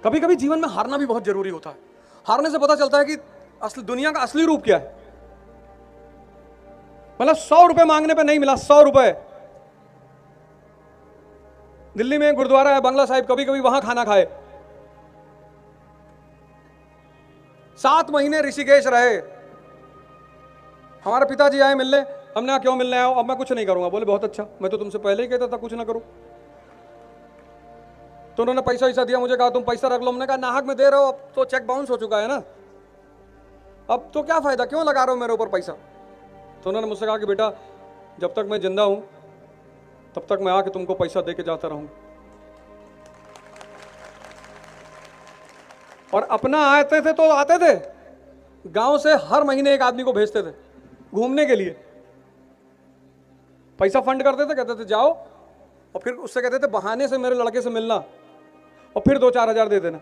कभी कभी जीवन में हारना भी बहुत जरूरी होता है। हारने से पता चलता है कि असली दुनिया का असली रूप क्या है। मतलब 100 रुपए मांगने पे नहीं मिला, 100 रुपए। दिल्ली में गुरुद्वारा है बंगला साहिब, कभी कभी वहां खाना खाए। 7 महीने ऋषिकेश रहे। हमारे पिताजी आए मिलने, हमने कहा क्यों मिलने आए हो? अब मैं कुछ नहीं करूंगा। बोले बहुत अच्छा, मैं तो तुमसे पहले ही कहता था कुछ ना करो। तो उन्होंने पैसा वैसा दिया मुझे, कहा तुम पैसा रख लो। हमने कहा नाहक में दे रहे हो, अब तो चेक बाउंस हो चुका है ना, अब तो क्या फायदा, क्यों लगा रहे हो मेरे ऊपर पैसा? तो उन्होंने मुझसे कहा कि बेटा जब तक मैं जिंदा हूं तब तक मैं आके तुमको पैसा दे के जाता रहूंगा। और अपना आते थे तो आते थे, गांव से हर महीने एक आदमी को भेजते थे घूमने के लिए। पैसा फंड करते थे, कहते थे जाओ, और फिर उससे कहते थे बहाने से मेरे लड़के से मिलना, और फिर 2-4 हजार दे देना।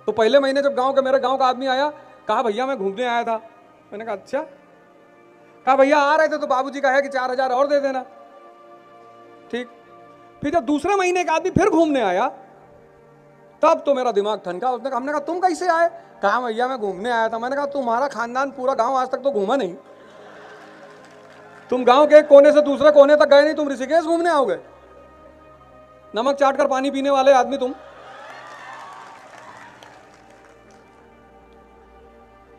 तो पहले महीने जब मेरे गांव का आदमी आया, कहा भैया मैं घूमने आया था। मैंने कहा अच्छा। कहा भैया आ रहे थे तो बाबूजी का है कि 4 हजार और दे देना। ठीक। फिर जब दूसरे महीने का आदमी फिर घूमने आया, तब तो मेरा दिमाग ठनका। हमने कहा तुम कैसे आए? कहा भैया मैं घूमने आया था। मैंने कहा तुम्हारा खानदान पूरा गांव आज तक तो घूमा नहीं, तुम गांव के एक कोने से दूसरे कोने तक गए नहीं, तुम ऋषिकेश घूमने आओगे? नमक चाट कर पानी पीने वाले आदमी तुम।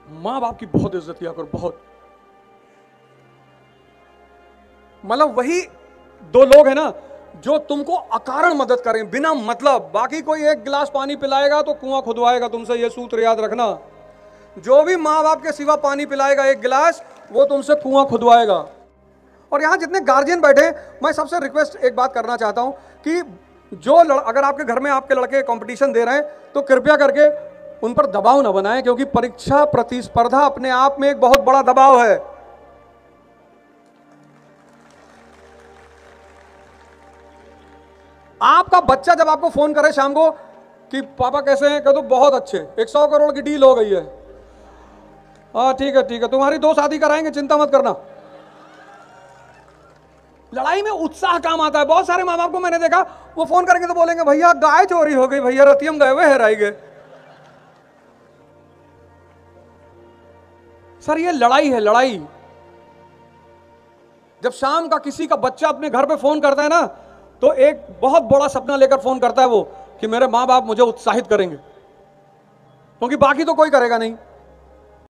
मां बाप की बहुत इज्जत किया करो, बहुत। मतलब वही 2 लोग हैं ना जो तुमको अकारण मदद करें, बिना मतलब। बाकी कोई एक गिलास पानी पिलाएगा तो कुआं खुदवाएगा तुमसे, यह सूत्र याद रखना। जो भी मां बाप के सिवा पानी पिलाएगा एक गिलास, वो तुमसे कुआं खुदवाएगा। और यहां जितने गार्जियन बैठे, मैं सबसे रिक्वेस्ट एक बात करना चाहता हूं कि अगर आपके घर में आपके लड़के कंपटीशन दे रहे हैं तो कृपया करके उन पर दबाव ना बनाएं, क्योंकि परीक्षा प्रतिस्पर्धा अपने आप में एक बहुत बड़ा दबाव है। आपका बच्चा जब आपको फोन करे शाम को कि पापा कैसे हैं, कह दो बहुत अच्छे, 100 करोड़ की डील हो गई है। हाँ ठीक है, तुम्हारी 2 शादी कराएंगे, चिंता मत करना। लड़ाई में उत्साह काम आता है। बहुत सारे माँ बाप को मैंने देखा, वो फोन करेंगे तो बोलेंगे भैया गाय चोरी हो गई, भैया रतियम गए हुए हेराई गए। सर ये लड़ाई है, लड़ाई। जब शाम का किसी का बच्चा अपने घर पे फोन करता है ना, तो एक बहुत बड़ा सपना लेकर फोन करता है वो कि मेरे माँ बाप मुझे उत्साहित करेंगे, क्योंकि बाकी तो कोई करेगा नहीं।